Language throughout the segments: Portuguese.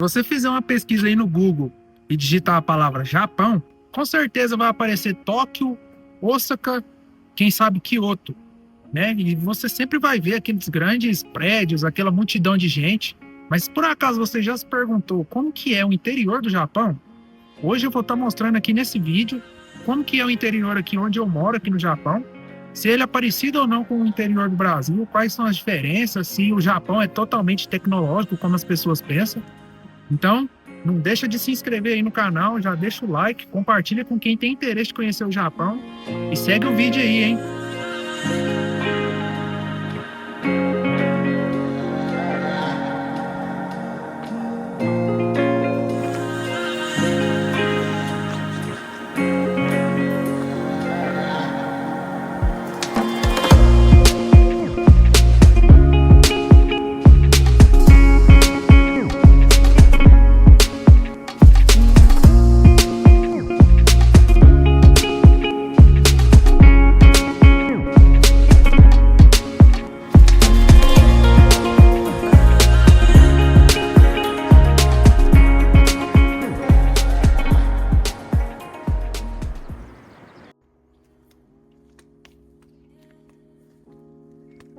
você fizer uma pesquisa aí no Google e digitar a palavra Japão, com certeza vai aparecer Tóquio, Osaka, quem sabe Kyoto, né? E você sempre vai ver aqueles grandes prédios, aquela multidão de gente. Mas por acaso você já se perguntou como que é o interior do Japão? Hoje eu vou estar mostrando aqui nesse vídeo como que é o interior aqui onde eu moro, aqui no Japão. Se ele é parecido ou não com o interior do Brasil, quais são as diferenças, se o Japão é totalmente tecnológico, como as pessoas pensam. Então, não deixa de se inscrever aí no canal, já deixa o like, compartilha com quem tem interesse de conhecer o Japão e segue o vídeo aí, hein?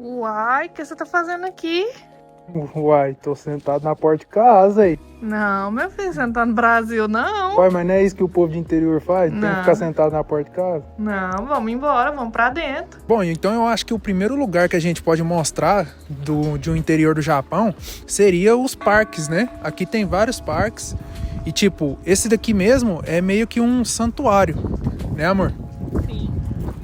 Uai, o que você tá fazendo aqui? Uai, tô sentado na porta de casa aí. Não, meu filho, você não tá no Brasil, não. Uai, mas não é isso que o povo de interior faz? Tem que Não. ficar sentado na porta de casa? Não, vamos embora, vamos pra dentro. Bom, então eu acho que o primeiro lugar que a gente pode mostrar de um interior do Japão seria os parques, né? Aqui tem vários parques e tipo, esse daqui mesmo é meio que um santuário, né, amor? Sim.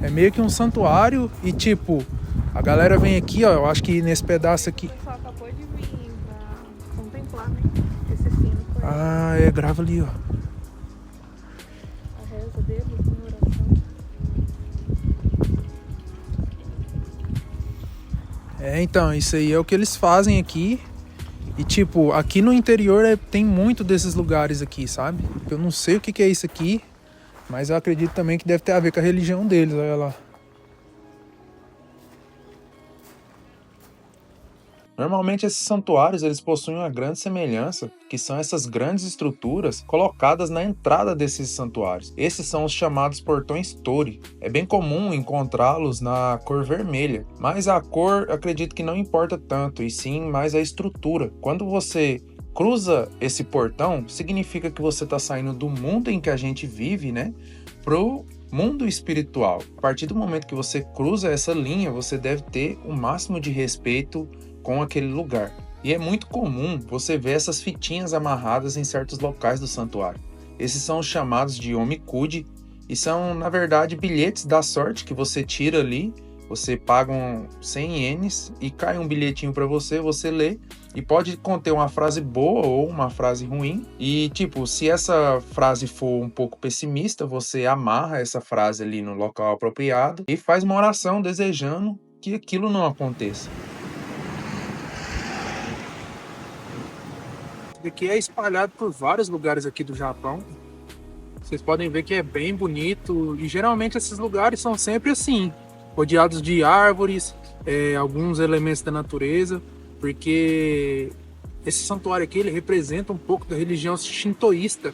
É meio que um santuário e tipo, a galera vem aqui, ó, eu acho que nesse pedaço aqui... O pessoal acabou de vir pra contemplar, né? Esse sino foi Ah, grava ali, ó. a reza deles, a oração. Então, isso aí é o que eles fazem aqui. E tipo, aqui no interior tem muito desses lugares aqui, sabe? Eu não sei o que é isso aqui, mas eu acredito também que deve ter a ver com a religião deles, olha lá. Normalmente esses santuários eles possuem uma grande semelhança, que são essas grandes estruturas colocadas na entrada desses santuários. Esses são os chamados portões Tori. É bem comum encontrá-los na cor vermelha, mas a cor acredito que não importa tanto, e sim mais a estrutura. Quando você cruza esse portão, significa que você está saindo do mundo em que a gente vive, né, pro mundo espiritual. A partir do momento que você cruza essa linha, você deve ter o máximo de respeito com aquele lugar. E é muito comum você ver essas fitinhas amarradas em certos locais do santuário. Esses são os chamados de omikuji e são, na verdade, bilhetes da sorte que você tira ali. Você paga 100 ienes e cai um bilhetinho para você, você lê e pode conter uma frase boa ou uma frase ruim. E tipo, se essa frase for um pouco pessimista, você amarra essa frase ali no local apropriado e faz uma oração desejando que aquilo não aconteça. Aqui é espalhado por vários lugares aqui do Japão. Vocês podem ver que é bem bonito e geralmente esses lugares são sempre assim, rodeados de árvores, alguns elementos da natureza, porque esse santuário aqui ele representa um pouco da religião shintoísta,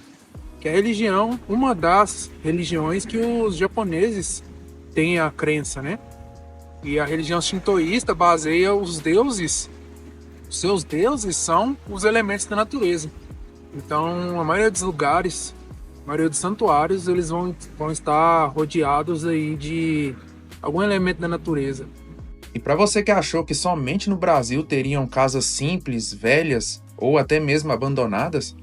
que é a religião, uma das religiões que os japoneses têm a crença, né? E a religião shintoísta baseia os deuses. Seus deuses são os elementos da natureza. Então, a maioria dos lugares, a maioria dos santuários, eles vão estar rodeados aí de algum elemento da natureza. E para você que achou que somente no Brasil teriam casas simples, velhas ou até mesmo abandonadas,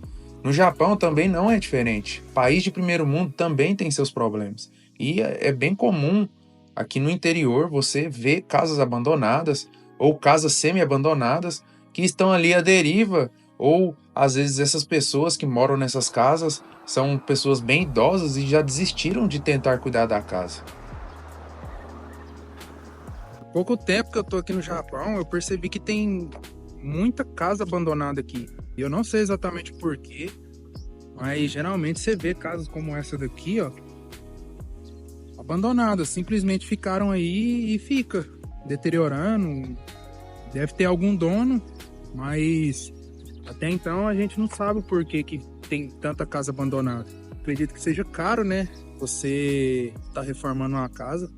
no Japão também não é diferente. País de primeiro mundo também tem seus problemas. E é bem comum aqui no interior você ver casas abandonadas ou casas semi-abandonadas que estão ali à deriva, ou às vezes essas pessoas que moram nessas casas são pessoas bem idosas e já desistiram de tentar cuidar da casa. Há pouco tempo que eu tô aqui no Japão, eu percebi que tem muita casa abandonada aqui. E eu não sei exatamente porquê, mas geralmente você vê casas como essa daqui, ó, abandonadas, simplesmente ficaram aí e fica deteriorando. Deve ter algum dono, mas Até então a gente não sabe o porquê que tem tanta casa abandonada. Acredito que seja caro, né? Você tá reformando uma casa.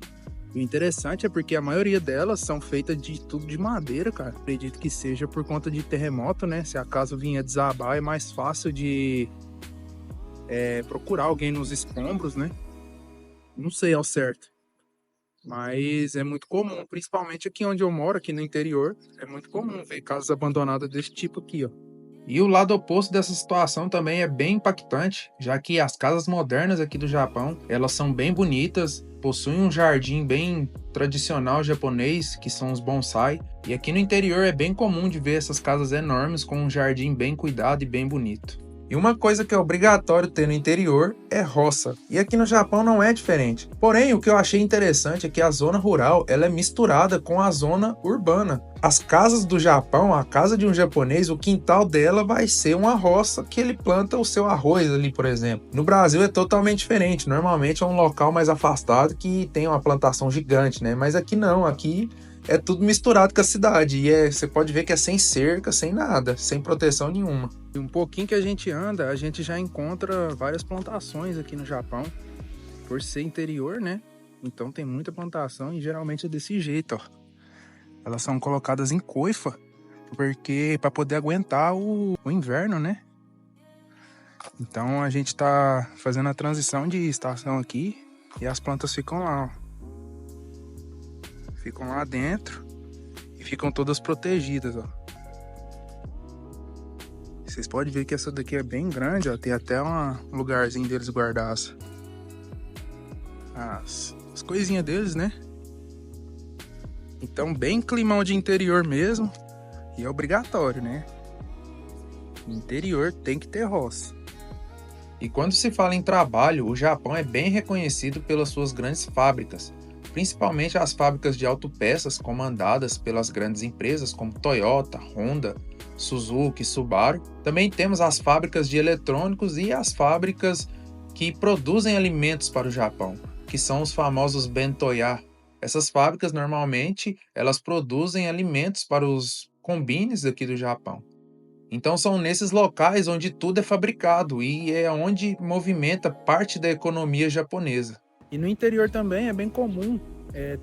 O interessante é porque a maioria delas são feitas de tudo de madeira, cara. Acredito que seja por conta de terremoto, né? Se a casa vinha desabar, é mais fácil de procurar alguém nos escombros, né? Não sei ao certo. Mas é muito comum, principalmente aqui onde eu moro, aqui no interior, é muito comum ver casas abandonadas desse tipo aqui, ó. E o lado oposto dessa situação também é bem impactante, já que as casas modernas aqui do Japão, elas são bem bonitas, possuem um jardim bem tradicional japonês, que são os bonsai, e aqui no interior é bem comum de ver essas casas enormes com um jardim bem cuidado e bem bonito. E uma coisa que é obrigatório ter no interior é roça. E aqui no Japão não é diferente. Porém, o que eu achei interessante é que a zona rural ela é misturada com a zona urbana. As casas do Japão, a casa de um japonês, o quintal dela vai ser uma roça que ele planta o seu arroz ali, por exemplo. No Brasil é totalmente diferente. Normalmente é um local mais afastado que tem uma plantação gigante, né? Mas aqui não, aqui é tudo misturado com a cidade. E você pode ver que é sem cerca, sem nada, sem proteção nenhuma. E um pouquinho que a gente anda, a gente já encontra várias plantações aqui no Japão. Por ser interior, né? Então tem muita plantação e geralmente é desse jeito, ó. Elas são colocadas em coifa, porque para poder aguentar o inverno, né? Então a gente tá fazendo a transição de estação aqui e as plantas ficam lá, ó. Ficam lá dentro e ficam todas protegidas, ó. Vocês podem ver que essa daqui é bem grande, ó. Tem até um lugarzinho deles guardar as coisinhas deles, né? Então, bem climão de interior mesmo. E é obrigatório, né? Interior tem que ter roça. E quando se fala em trabalho, o Japão é bem reconhecido pelas suas grandes fábricas. Principalmente as fábricas de autopeças comandadas pelas grandes empresas como Toyota, Honda, Suzuki, Subaru. Também temos as fábricas de eletrônicos e as fábricas que produzem alimentos para o Japão, que são os famosos Bentoya. Essas fábricas normalmente elas produzem alimentos para os combines aqui do Japão. Então são nesses locais onde tudo é fabricado e é onde movimenta parte da economia japonesa. E no interior também é bem comum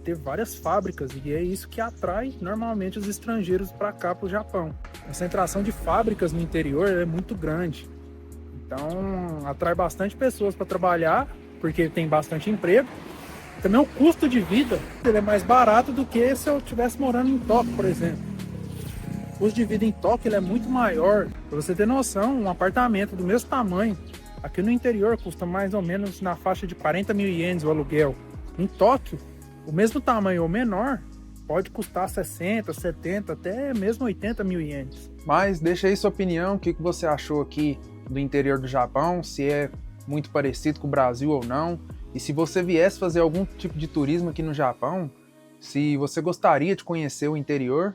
ter várias fábricas e é isso que atrai normalmente os estrangeiros para cá, para o Japão. A concentração de fábricas no interior é muito grande, então atrai bastante pessoas para trabalhar, porque tem bastante emprego. Também o custo de vida ele é mais barato do que se eu estivesse morando em Tóquio, por exemplo. O custo de vida em Tóquio ele é muito maior. Para você ter noção, um apartamento do mesmo tamanho aqui no interior custa mais ou menos na faixa de 40 mil ienes o aluguel. Em Tóquio, o mesmo tamanho ou menor pode custar 60, 70, até mesmo 80 mil ienes. Mas deixa aí sua opinião, o que você achou aqui do interior do Japão, se é muito parecido com o Brasil ou não. E se você viesse fazer algum tipo de turismo aqui no Japão, se você gostaria de conhecer o interior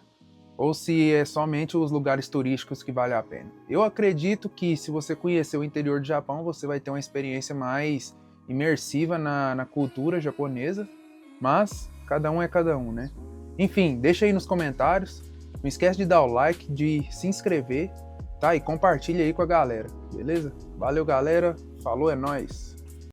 ou se é somente os lugares turísticos que vale a pena. Eu acredito que se você conhecer o interior do Japão, você vai ter uma experiência mais imersiva na cultura japonesa, mas cada um é cada um, né? Enfim, deixa aí nos comentários, não esquece de dar o like, de se inscrever, tá? E compartilha aí com a galera, beleza? Valeu, galera, falou, é nóis!